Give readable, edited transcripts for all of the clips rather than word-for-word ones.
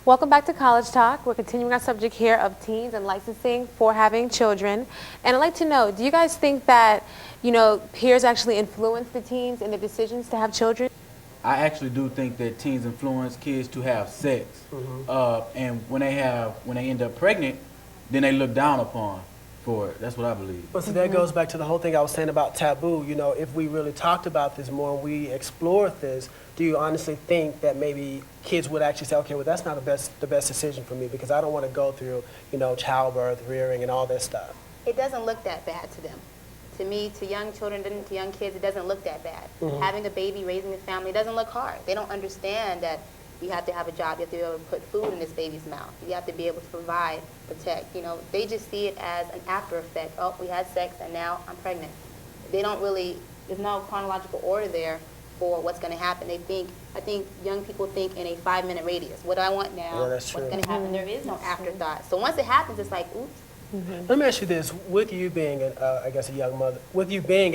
Welcome back to College Talk. We're continuing our subject here of teens and licensing for having children. And I'd like to know, do you guys think that, peers actually influence the teens in their decisions to have children? I actually do think that teens influence kids to have sex, and when they end up pregnant, then they look down upon for it. That's what I believe. But so that goes back to the whole thing I was saying about taboo. If we really talked about this more and we explored this, do you honestly think that maybe kids would actually say, okay, well, that's not the best decision for me because I don't want to go through, childbirth, rearing, and all that stuff? It doesn't look that bad to them. To me, to young children, to young kids, it doesn't look that bad. Having a baby, raising a family, doesn't look hard. They don't understand that you have to have a job, you have to be able to put food in this baby's mouth, you have to be able to provide, protect. They just see it as an after effect. Oh, we had sex and now I'm pregnant. They don't really, there's no chronological order there for what's going to happen. I think young people think in a 5-minute radius. What do I want now? Yeah, that's true. What's going to happen? There is no afterthought. So once it happens, it's like, oops. Let me ask you this: with you being, a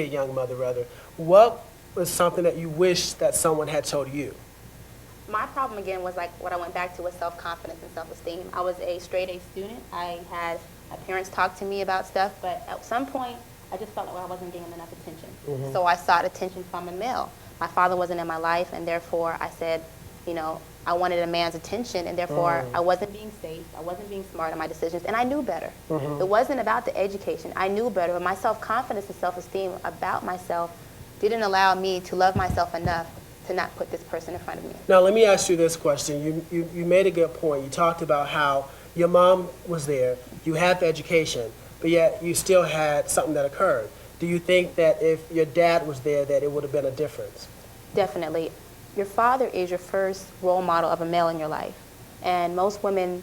young mother, what was something that you wish that someone had told you? My problem again was like what I went back to was self-confidence and self-esteem. I was a straight A student. I had my parents talk to me about stuff, but at some point I just felt like I wasn't getting enough attention. So I sought attention from a male. My father wasn't in my life, and therefore I said, I wanted a man's attention, and therefore I wasn't being safe, I wasn't being smart in my decisions, and I knew better. It wasn't about the education. I knew better, but my self-confidence and self-esteem about myself didn't allow me to love myself enough to not put this person in front of me. Now, let me ask you this question. You made a good point. You talked about how your mom was there, you had the education, but yet you still had something that occurred. Do you think that if your dad was there, that it would have been a difference? Definitely. Your father is your first role model of a male in your life. And most women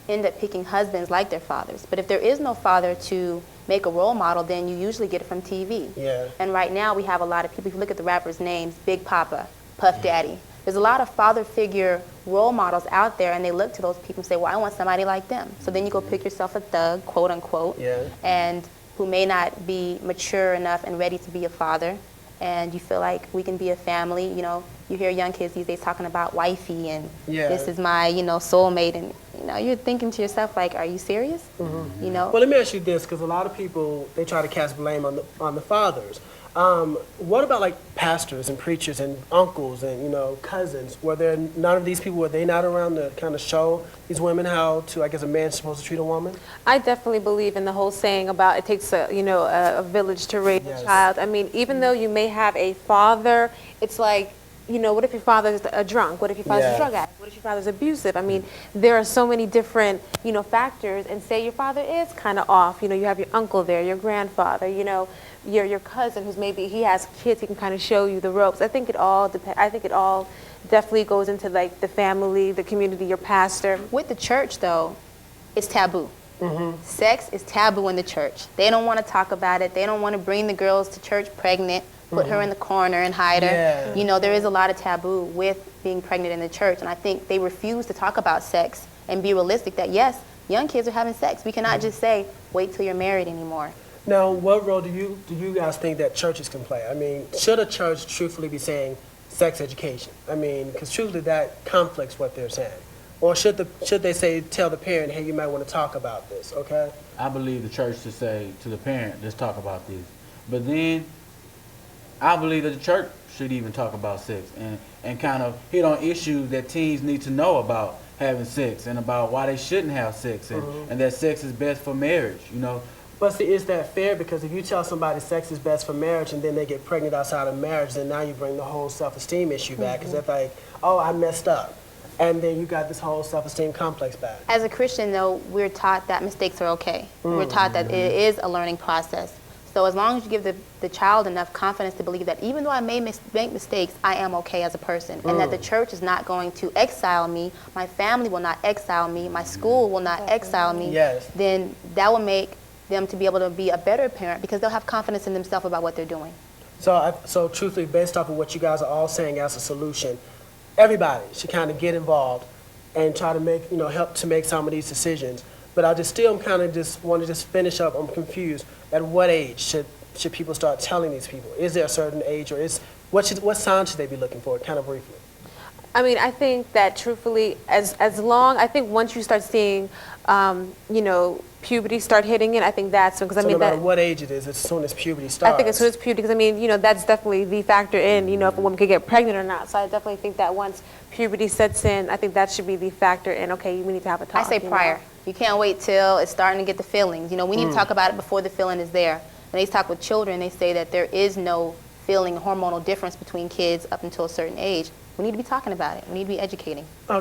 end up picking husbands like their fathers. But if there is no father to make a role model, then you usually get it from TV. Yeah. And right now we have a lot of people, if you look at the rappers' names, Big Papa, Puff Daddy, there's a lot of father figure role models out there, and they look to those people and say, well, I want somebody like them. So then you go pick yourself a thug, quote unquote, and who may not be mature enough and ready to be a father. And you feel like we can be a family. You hear young kids these days talking about wifey and this is my, soulmate, and you're thinking to yourself like, are you serious? Well, let me ask you this, because a lot of people, they try to cast blame on the fathers. What about like pastors and preachers and uncles and cousins? Were there none of these people? Were they not around to kind of show these women how to, a man's supposed to treat a woman? I definitely believe in the whole saying about it takes a village to raise a child. I mean, even though you may have a father, it's like, what if your father's a drunk? What if your father's a drug addict? What if your father's abusive? I mean, there are so many different, factors. And say your father is kind of off. You have your uncle there, your grandfather, your cousin who's maybe he has kids. He can kind of show you the ropes. I think it all depends. I think it all definitely goes into like the family, the community, your pastor. With the church, though, it's taboo. Sex is taboo in the church. They don't want to talk about it. They don't want to bring the girls to church pregnant, put her in the corner and hide her. There is a lot of taboo with being pregnant in the church, and I think they refuse to talk about sex and be realistic that yes, young kids are having sex. We cannot just say, wait till you're married anymore. Now, what role do you guys think that churches can play? I mean, should a church truthfully be saying sex education? I mean, because truthfully that conflicts what they're saying. Or should they tell the parent, hey, you might want to talk about this, okay? I believe the church should say to the parent, let's talk about this. But then I believe that the church should even talk about sex and kind of hit on issues that teens need to know about having sex and about why they shouldn't have sex and that sex is best for marriage, But see, is that fair? Because if you tell somebody sex is best for marriage and then they get pregnant outside of marriage, then now you bring the whole self-esteem issue back. Because they're like, oh, I messed up. And then you got this whole self-esteem complex back. As a Christian, though, we're taught that mistakes are okay. We're taught that it is a learning process. So as long as you give the child enough confidence to believe that even though I may make mistakes, I am okay as a person, and that the church is not going to exile me, my family will not exile me, my school will not exile me, then that will make them to be able to be a better parent because they'll have confidence in themselves about what they're doing. So truthfully, based off of what you guys are all saying as a solution, everybody should kind of get involved and try to make, help to make some of these decisions. But I just still kind of just want to just finish up. I'm confused. At what age should people start telling these people? Is there a certain age, or what signs should they be looking for? Kind of briefly. I mean, I think that truthfully, as long, I think once you start seeing, you know, puberty start hitting it, I think that's because I So mean no matter that. what age it is, as soon as puberty starts. I think as soon as puberty, because I mean, you know, that's definitely the factor in, you know, if a woman could get pregnant or not. So I definitely think that once puberty sets in, I think that should be the factor in, okay, we need to have a talk. I say you know? prior. You can't wait till it's starting to get the feelings. You know, we need to talk about it before the feeling is there. When they talk with children, they say that there is no feeling hormonal difference between kids up until a certain age. We need to be talking about it. We need to be educating.